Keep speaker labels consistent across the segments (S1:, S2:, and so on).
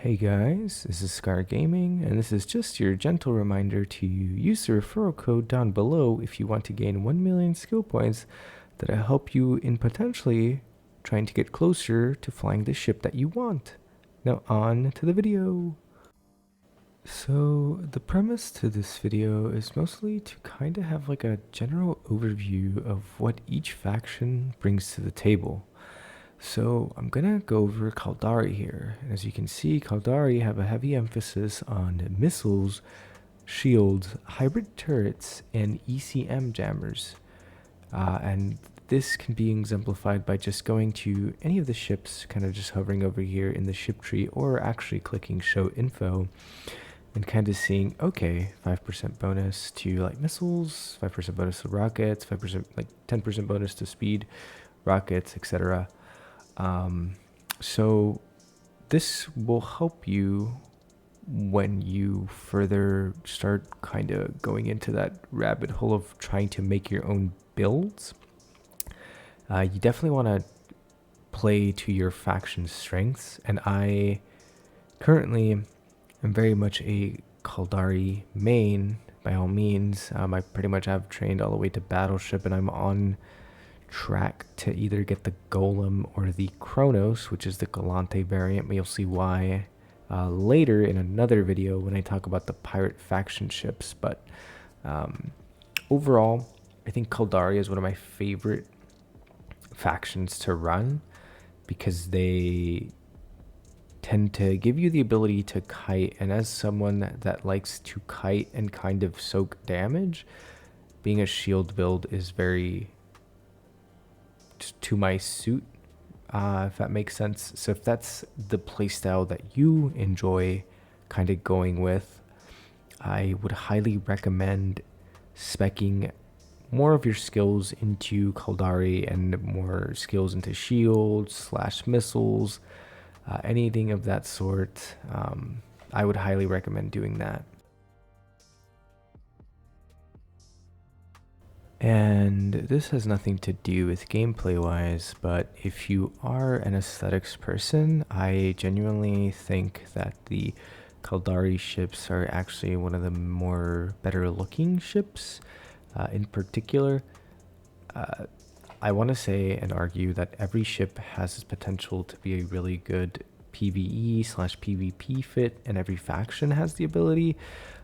S1: Hey guys, this is Scar Gaming, and this is just your gentle reminder to use the referral code down below if you want to gain 1 million skill points that'll help you in potentially trying to get closer to flying the ship that you want. Now on to the video. So the premise to this video is mostly to kind of have like a general overview of what each faction brings to the table. So I'm gonna go over Caldari here. And as you can see, Caldari have a heavy emphasis on missiles, shields, hybrid turrets, and ECM jammers. And this can be exemplified by just going to any of the ships, kind of just hovering over here in the ship tree, or actually clicking show info and kind of seeing, okay, 5% bonus to like missiles, 5% bonus to rockets, 5% like 10% bonus to speed, rockets, etc. So this will help you when you further start kind of going into that rabbit hole of trying to make your own builds. You definitely want to play to your faction's strengths, and I currently am very much a Caldari main by all means. I pretty much have trained all the way to battleship, and I'm on track to either get the Golem or the Kronos, which is the Gallante variant, but you'll see why later in another video when I talk about the pirate faction ships. But overall, I think Caldari is one of my favorite factions to run because they tend to give you the ability to kite, and as someone that likes to kite and kind of soak damage, being a shield build is very to my suit, if that makes sense. So if that's the playstyle that you enjoy kind of going with, I would highly recommend speccing more of your skills into Caldari and more skills into shields / missiles, anything of that sort. I would highly recommend doing that. And this has nothing to do with gameplay wise, but if you are an aesthetics person, I genuinely think that the Caldari ships are actually one of the more better looking ships. In particular, I want to say and argue that every ship has its potential to be a really good PvE / PvP fit, and every faction has the ability.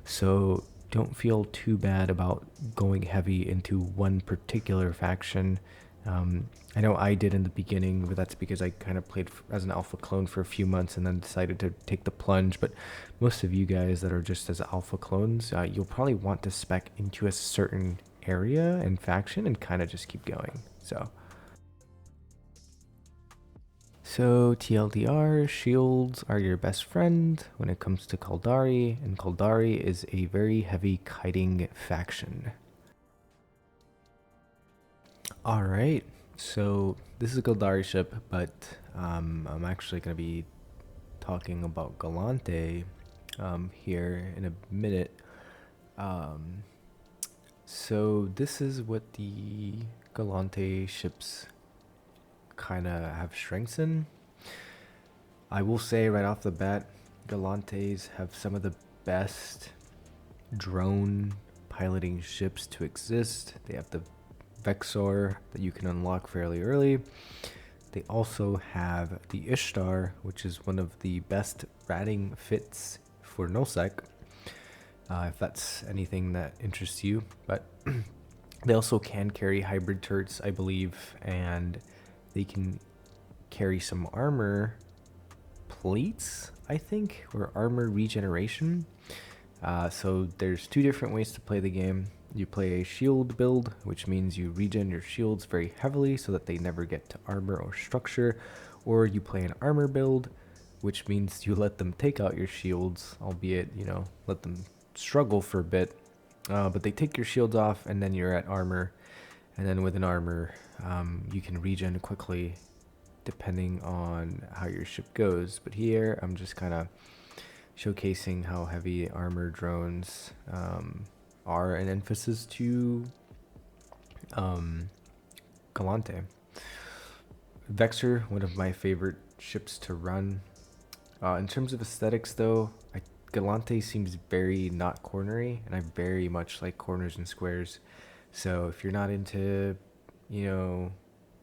S1: So don't feel too bad about going heavy into one particular faction. I know I did in the beginning, but that's because I kind of played as an alpha clone for a few months and then decided to take the plunge. But most of you guys that are just as alpha clones, you'll probably want to spec into a certain area and faction and kind of just keep going. So TLDR, shields are your best friend when it comes to Caldari, and Caldari is a very heavy kiting faction. Alright, so this is a Caldari ship, but I'm actually going to be talking about Gallante here in a minute. So this is what the Gallante ships kind of have strengths in. I will say right off the bat, Gallantes have some of the best drone piloting ships to exist. They have the Vexor that you can unlock fairly early. They also have the Ishtar, which is one of the best ratting fits for nullsec, if that's anything that interests you. But they also can carry hybrid turrets, I believe, and they can carry some armor plates, I think, or armor regeneration. So there's two different ways to play the game. You play a shield build, which means you regen your shields very heavily so that they never get to armor or structure, or you play an armor build, which means you let them take out your shields, albeit, let them struggle for a bit, but they take your shields off and then you're at armor. And then with an armor, you can regen quickly depending on how your ship goes. But here, I'm just kind of showcasing how heavy armor drones are an emphasis to Gallante. Vexor, one of my favorite ships to run. In terms of aesthetics, though, Gallante seems very not cornery, and I very much like corners and squares. So if you're not into, you know,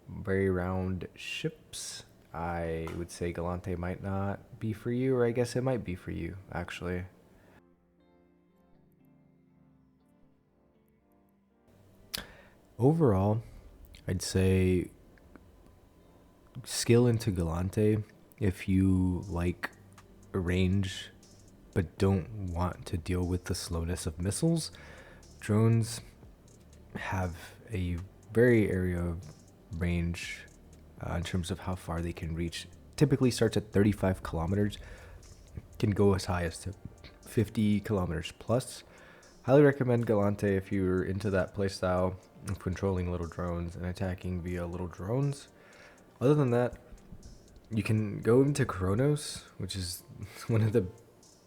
S1: very round ships, I would say Gallante might not be for you, or I guess it might be for you, actually. Overall, I'd say skill into Gallante if you like range but don't want to deal with the slowness of missiles. Drones have a very area of range in terms of how far they can reach. Typically starts at 35 kilometers, can go as high as to 50 kilometers plus. Highly recommend Gallante if you're into that playstyle of controlling little drones and attacking via little drones. Other than that, you can go into Kronos, which is one of the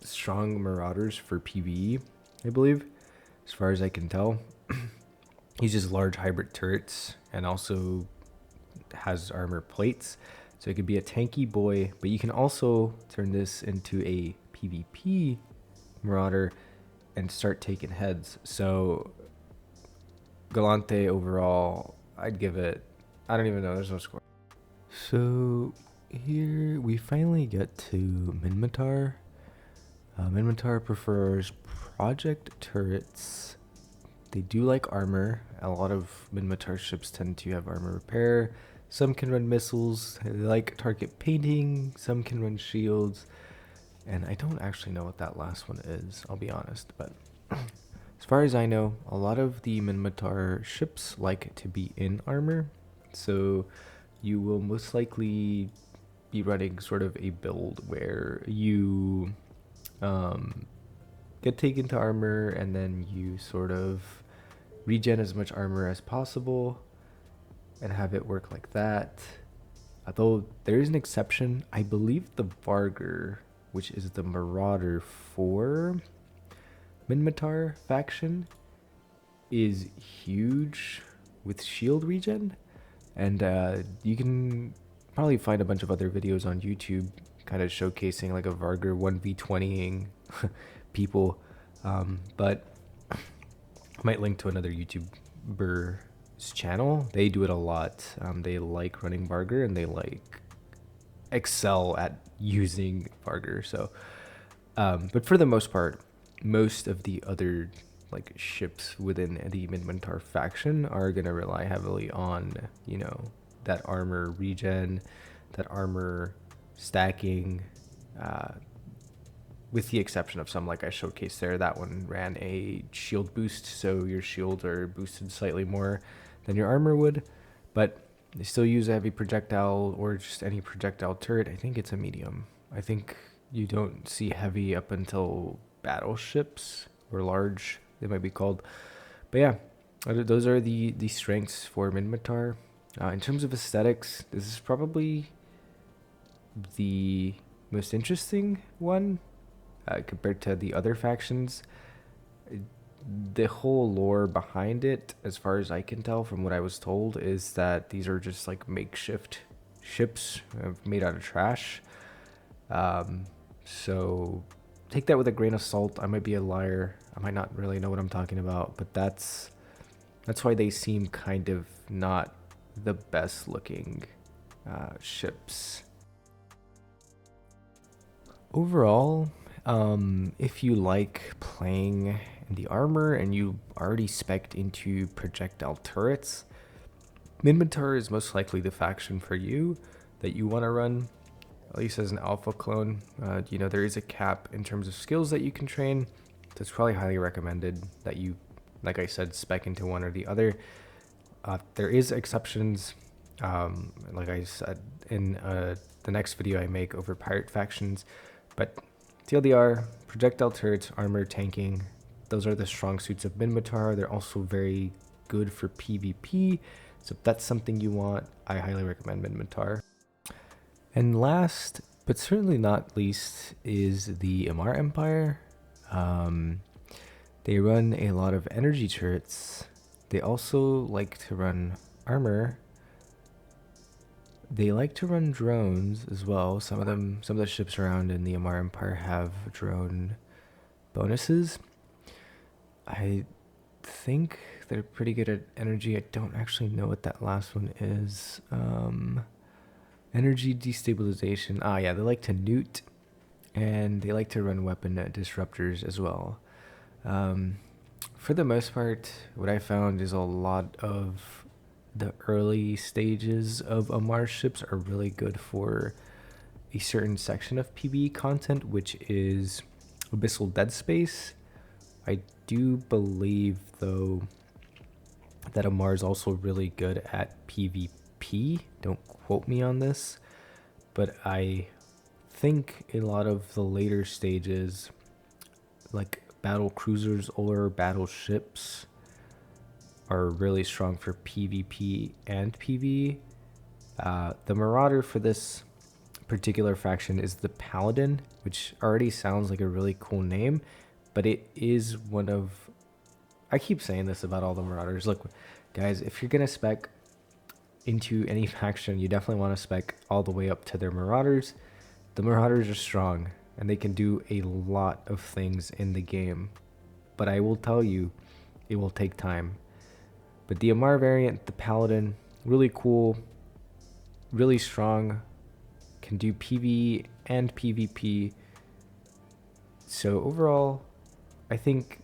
S1: strong marauders for PvE, I believe, as far as I can tell. Uses large hybrid turrets and also has armor plates. So it could be a tanky boy, but you can also turn this into a PvP marauder and start taking heads. So Gallante overall, I'd give it, I don't even know, there's no score. So here we finally get to Minmatar. Minmatar prefers project turrets. They do like armor. A lot of Minmatar ships tend to have armor repair. Some can run missiles. They like target painting. Some can run shields. And I don't actually know what that last one is, I'll be honest. But as far as I know, a lot of the Minmatar ships like to be in armor. So you will most likely be running sort of a build where you get taken to armor and then you sort of regen as much armor as possible and have it work like that. Although there is an exception, I believe the Vargur, which is the Marauder for Minmatar faction, is huge with shield regen, and you can probably find a bunch of other videos on YouTube kind of showcasing like a Vargur 1v20ing people, but I might link to another YouTuber's channel. They do it a lot. They like running Vargur and they like excel at using Vargur. So, but for the most part, most of the other like ships within the Minmatar faction are gonna rely heavily on, you know, that armor regen, that armor stacking, with the exception of some like I showcased there. That one ran a shield boost, so your shields are boosted slightly more than your armor would, but they still use a heavy projectile or just any projectile turret. I think it's a medium. I think you don't see heavy up until battleships or large, they might be called. But yeah, those are the strengths for Minmatar. In terms of aesthetics, this is probably the most interesting one compared to the other factions. The whole lore behind it, as far as I can tell from what I was told, is that these are just like makeshift ships made out of trash. So take that with a grain of salt. I might be a liar. I might not really know what I'm talking about, but that's why they seem kind of not the best looking ships. Overall, if you like playing in the armor and you already spec'd into projectile turrets, Minmatar is most likely the faction for you that you want to run, at least as an alpha clone. You know, there is a cap in terms of skills that you can train, so it's probably highly recommended that you, like I said, spec into one or the other. There is exceptions, like I said in the next video I make over pirate factions, but TLDR, projectile turrets, armor, tanking, those are the strong suits of Minmatar. They're also very good for PvP, so if that's something you want, I highly recommend Minmatar. And last, but certainly not least, is the Amarr Empire. They run a lot of energy turrets. They also like to run armor. They like to run drones as well. Some of the ships around in the Amarr Empire have drone bonuses. I think they're pretty good at energy. I don't actually know what that last one is. Energy destabilization. Ah, yeah, they like to newt, and they like to run weapon disruptors as well. For the most part, what I found is a lot of the early stages of Amarr ships are really good for a certain section of PvE content, which is Abyssal Dead Space. I do believe, though, that Amarr is also really good at PvP. Don't quote me on this, but I think a lot of the later stages, like battle cruisers or battleships, are really strong for PvP and PvE. The Marauder for this particular faction is the Paladin, which already sounds like a really cool name, but it is one of... I keep saying this about all the Marauders. Look, guys, if you're going to spec into any faction, you definitely want to spec all the way up to their Marauders. The Marauders are strong, and they can do a lot of things in the game. But I will tell you, it will take time. But the Amarr variant, the Paladin, really cool, really strong, can do PvE and PvP. So overall, I think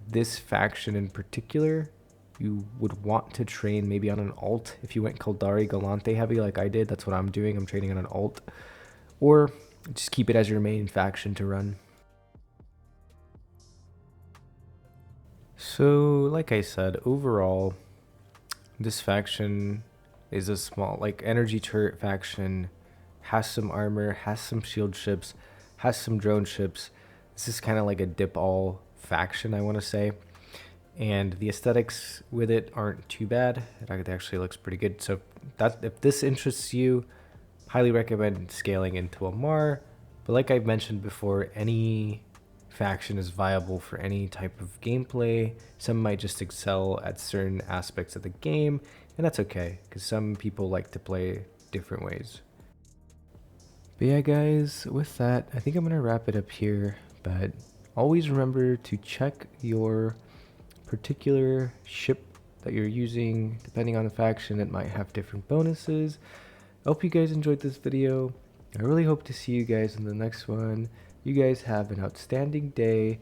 S1: this faction in particular, you would want to train maybe on an alt. If you went Caldari, Gallante heavy like I did, that's what I'm doing. I'm training on an alt. Or just keep it as your main faction to run. So, like I said, overall, this faction is a small, like, energy turret faction, has some armor, has some shield ships, has some drone ships. This is kind of like a dip all faction, I want to say. And the aesthetics with it aren't too bad. It actually looks pretty good. So that, if this interests you, highly recommend scaling into Amarr. But like I've mentioned before, any faction is viable for any type of gameplay. Some might just excel at certain aspects of the game, and that's okay, because some people like to play different ways. But yeah, guys, with that, I think I'm going to wrap it up here. But always remember to check your particular ship that you're using. Depending on the faction, it might have different bonuses. I hope you guys enjoyed this video. I really hope to see you guys in the next one. You guys have an outstanding day,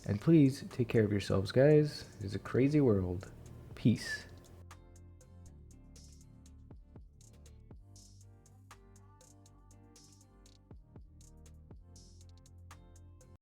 S1: and please take care of yourselves, guys. It is a crazy world. Peace.